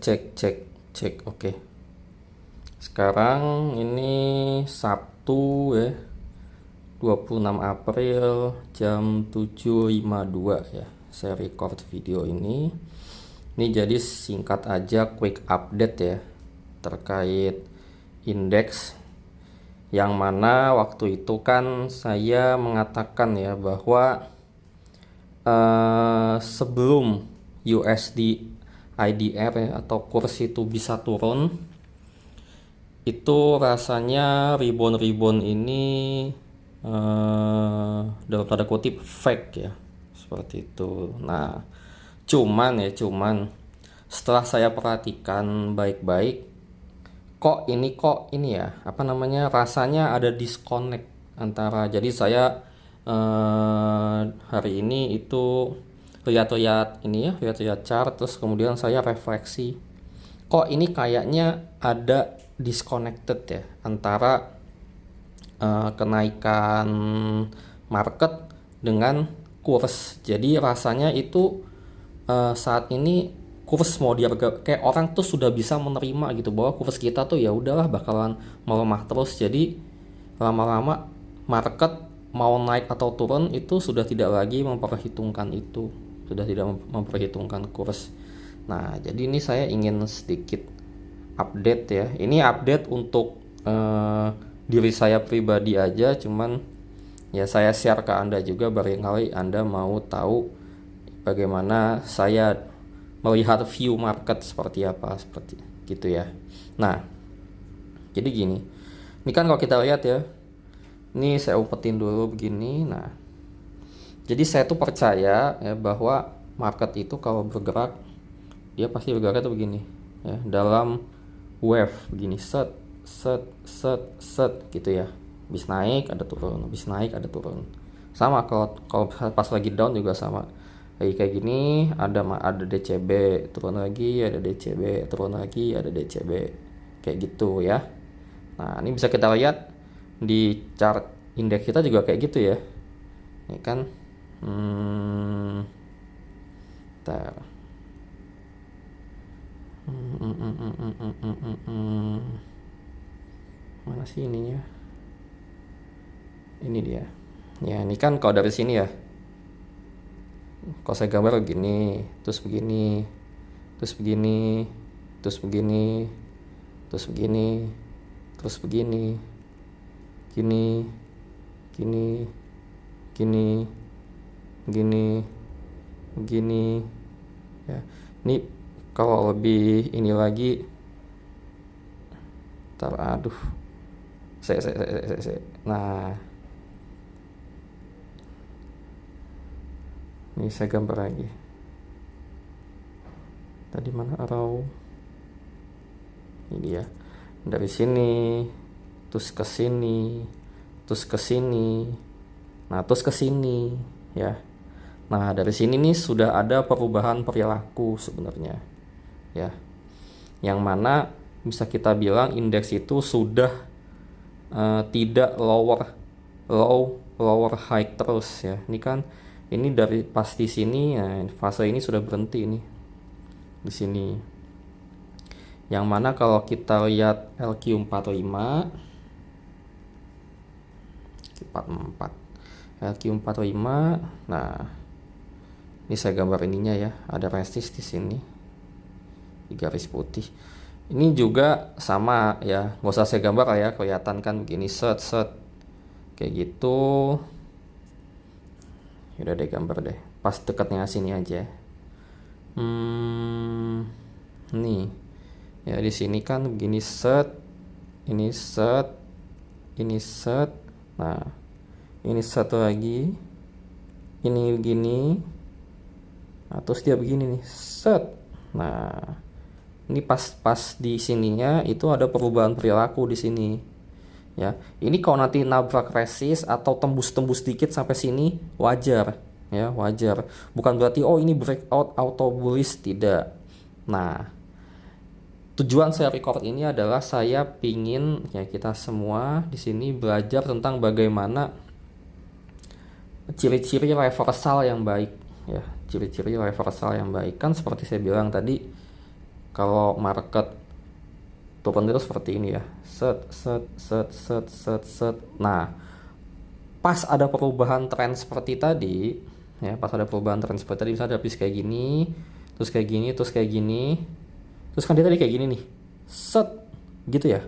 Cek, cek, cek. Oke. Sekarang ini Sabtu ya, 26 April jam 7.52 ya. Saya record video ini. Ini jadi singkat aja quick update ya terkait indeks, yang mana waktu itu kan saya mengatakan ya bahwa sebelum USD IDR ya, atau kurs itu bisa turun, itu rasanya rebound ini dalam tanda kutip fake ya, seperti itu. Nah, cuman setelah saya perhatikan baik-baik, kok ini ya, apa namanya, rasanya ada disconnect antara, jadi saya hari ini itu lihat-lihat ini ya, lihat-lihat chart, terus kemudian saya refleksi, kok ini kayaknya ada disconnected ya antara kenaikan market dengan kurs. Jadi rasanya itu saat ini kurs mau diharga, kayak orang tuh sudah bisa menerima gitu bahwa kurs kita tuh ya udahlah bakalan melemah terus. Jadi lama-lama market mau naik atau turun itu sudah tidak lagi memperhitungkan itu, sudah tidak memperhitungkan kurs. Nah, jadi ini saya ingin sedikit update ya. Ini update untuk diri saya pribadi aja, cuman ya saya share ke Anda juga, barangkali Anda mau tahu bagaimana saya melihat view market seperti apa, seperti gitu ya. Nah, jadi gini. Ini kan kalau kita lihat ya, ini saya umpetin dulu begini. Nah, jadi saya tuh percaya ya bahwa market itu kalau bergerak, dia pasti bergerak tuh begini ya, dalam wave begini, set set set set gitu ya. Habis naik ada turun, habis naik ada turun. Sama kalau pas lagi down juga sama. Kayak gini, ada DCB turun lagi, ada DCB turun lagi, ada DCB, kayak gitu ya. Nah, ini bisa kita lihat di chart indeks kita juga kayak gitu ya. Ini kan bentar. Mana sih ininya? Ini dia. Ya, ini kan kalau dari sini ya. Kalau saya gambar begini, terus begini, terus begini, terus begini, terus begini, terus begini, gini, gini, gini, gini, gini ya. Ini kalau lebih ini lagi, aduh, saya. Nah, ini saya gambar lagi. Tadi mana arrow? Ini dia. Dari sini, terus ke sini, terus ke sini, nah terus ke sini ya. Nah, dari sini nih sudah ada perubahan perilaku sebenarnya ya, yang mana bisa kita bilang indeks itu sudah tidak lower high terus ya. Ini kan ini dari pas di sini ya, fase ini sudah berhenti ini di sini. Yang mana kalau kita lihat LQ45 LQ45, nah ini saya gambar ininya ya, ada resist di sini di garis putih. Ini juga sama ya, nggak usah saya gambar lah ya, kelihatan kan begini, set kayak gitu. Udah deh, gambar deh pas dekatnya sini aja. Nih ya, di sini kan begini, set, ini set, ini set. Nah, ini satu lagi, ini begini, nah terus dia begini nih, set. Nah, ini pas di sininya itu ada perubahan perilaku di sini ya. Ini kalau nanti nabrak resist atau tembus dikit sampai sini, wajar ya, wajar. Bukan berarti oh ini breakout auto bullish, tidak. Nah, tujuan saya record ini adalah saya pingin ya kita semua di sini belajar tentang bagaimana ciri-ciri reversal yang baik ya. Ciri-ciri reversal yang baik kan seperti saya bilang tadi, Kalau market turun itu seperti ini ya, set set set set set set. Nah, pas ada perubahan tren seperti tadi, ya pas ada perubahan tren seperti tadi, bisa ada habis kayak gini, terus kayak gini, terus kayak gini, terus kan dia tadi kayak gini nih, set gitu ya.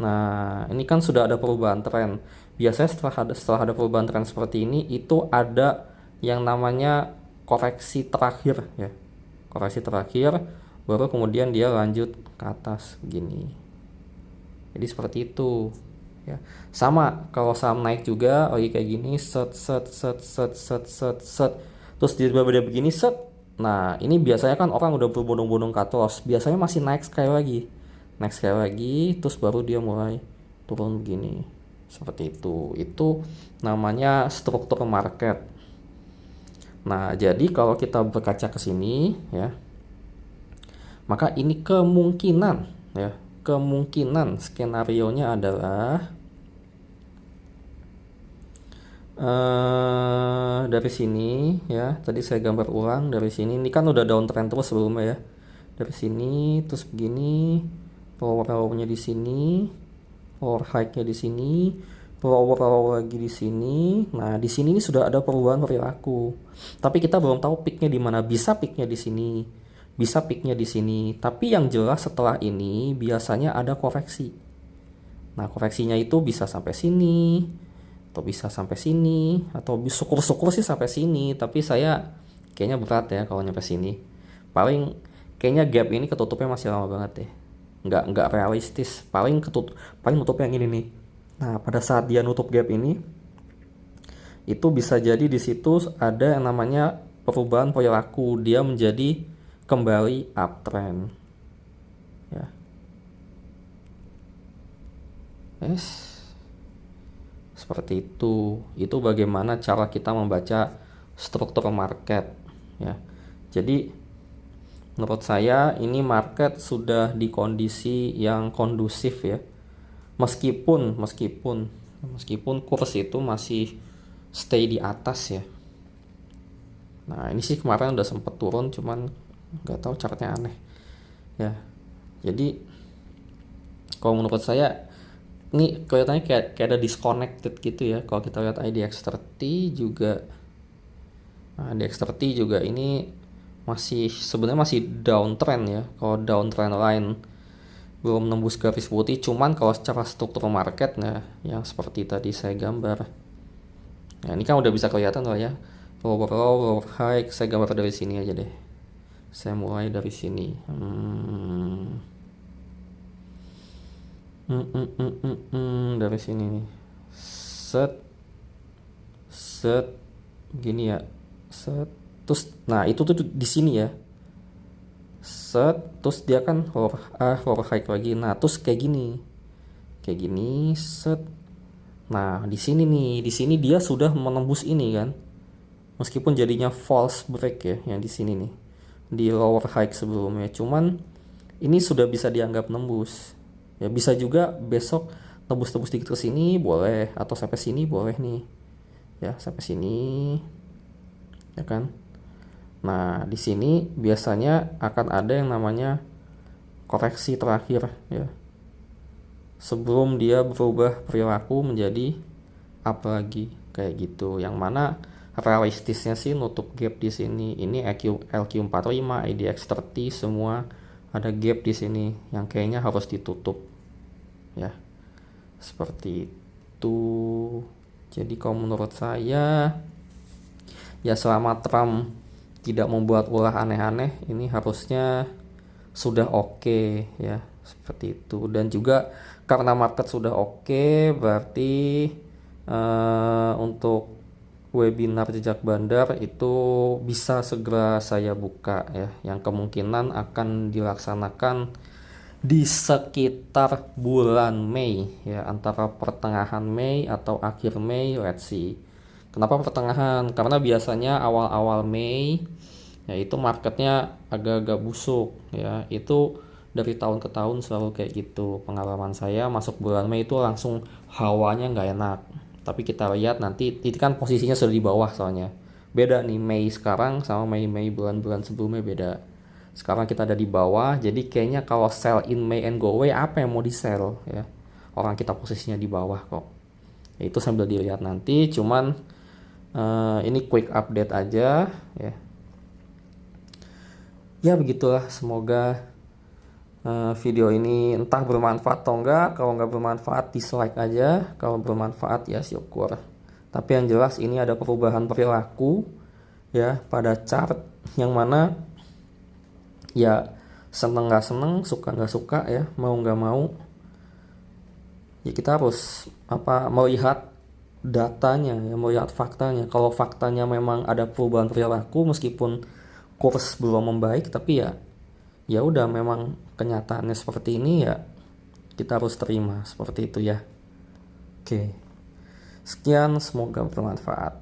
Nah, ini kan sudah ada perubahan tren. Biasanya setelah ada perubahan tren seperti ini, itu ada yang namanya koreksi terakhir ya. Koreksi terakhir, baru kemudian dia lanjut ke atas gini. Jadi seperti itu ya. Sama kalau saham naik juga lagi kayak gini, set set set set set set set. Terus tiba-tiba dia begini set. Nah, ini biasanya kan orang udah berbondong-bondong cut loss, biasanya masih naik sekali lagi. Naik sekali lagi, terus baru dia mulai turun begini. Seperti itu. Itu namanya struktur market. Nah, jadi kalau kita berkaca ke sini ya, maka ini kemungkinan ya, kemungkinan skenarionya adalah dari sini ya. Tadi saya gambar ulang dari sini. Ini kan udah downtrend terus sebelumnya ya. Dari sini terus begini, power-nya di sini, power high-nya di sini, power lagi di sini. Nah, di sini ini sudah ada perubahan perilaku. Tapi kita belum tahu peaknya di mana. Bisa peaknya di sini, bisa peaknya di sini. Tapi yang jelas setelah ini biasanya ada koreksi. Nah, koreksinya itu bisa sampai sini, atau bisa sampai sini, atau syukur-syukur sih sampai sini. Tapi saya kayaknya berat ya kalau nyampe sini. Paling kayaknya gap ini ketutupnya masih lama banget ya. Nggak realistis. Paling nutup yang ini nih. Nah, pada saat dia nutup gap ini, itu bisa jadi di situ ada yang namanya perubahan perilaku, dia menjadi kembali uptrend. Ya. Yes. Seperti itu. Itu bagaimana cara kita membaca struktur market, ya. Jadi menurut saya ini market sudah di kondisi yang kondusif ya. Meskipun kurs itu masih stay di atas ya. Nah, ini sih kemarin udah sempet turun, cuman nggak tahu chartnya aneh ya. Jadi kalau menurut saya ini kelihatannya kayak ada disconnected gitu ya. Kalau kita lihat IDX30 juga, nah, IDX30 juga ini sebenarnya masih downtrend ya. Kalau downtrend line belum nembus garis putih, cuman kalau secara struktur market nah yang seperti tadi saya gambar, nah ini kan udah bisa kelihatan lah ya, lower low, lower high. Saya gambar dari sini aja deh, saya mulai dari sini. Dari sini nih, set set gini ya, set. Terus nah itu tuh di sini ya, set. Terus dia kan lower high lagi. Nah, terus kayak gini set. Nah, di sini dia sudah menembus ini kan, meskipun jadinya false break ya yang di sini nih, di lower high sebelumnya. Cuman ini sudah bisa dianggap nembus ya. Bisa juga besok tembus dikit ke sini boleh, atau sampai sini boleh nih ya, sampai sini ya kan. Nah, di sini biasanya akan ada yang namanya koreksi terakhir ya, sebelum dia berubah perilaku menjadi up lagi kayak gitu. Yang mana realistisnya sih nutup gap di sini. Ini LQ45, IDX30 semua ada gap di sini yang kayaknya harus ditutup ya. Seperti itu. Jadi kalau menurut saya ya, selama Trump tidak membuat ulah aneh-aneh, ini harusnya sudah oke ya, seperti itu. Dan juga karena market sudah oke, berarti untuk webinar jejak bandar itu bisa segera saya buka ya, yang kemungkinan akan dilaksanakan di sekitar bulan Mei ya, antara pertengahan Mei atau akhir Mei, let's see. Kenapa pertengahan? Karena biasanya awal-awal Mei ya itu marketnya agak-agak busuk ya. Itu dari tahun ke tahun selalu kayak gitu. Pengalaman saya masuk bulan Mei itu langsung hawanya nggak enak. Tapi kita lihat nanti, itu kan posisinya sudah di bawah soalnya. Beda nih Mei sekarang sama Mei bulan-bulan sebelumnya beda. Sekarang kita ada di bawah, jadi kayaknya kalau sell in May and go away, apa yang mau di sell ya? Orang kita posisinya di bawah kok. Ya, itu sambil dilihat nanti, cuman ini quick update aja ya. Ya begitulah, semoga video ini entah bermanfaat atau enggak. Kalau enggak bermanfaat dislike aja, kalau bermanfaat ya syukur. Tapi yang jelas ini ada perubahan perilaku ya pada chart, yang mana ya seneng nggak seneng, suka nggak suka ya, mau nggak mau ya kita harus melihat datanya ya, melihat faktanya. Kalau faktanya memang ada perubahan perilaku meskipun kurs belum membaik, tapi ya udah, memang kenyataannya seperti ini ya, kita harus terima seperti itu ya. Oke, sekian, semoga bermanfaat.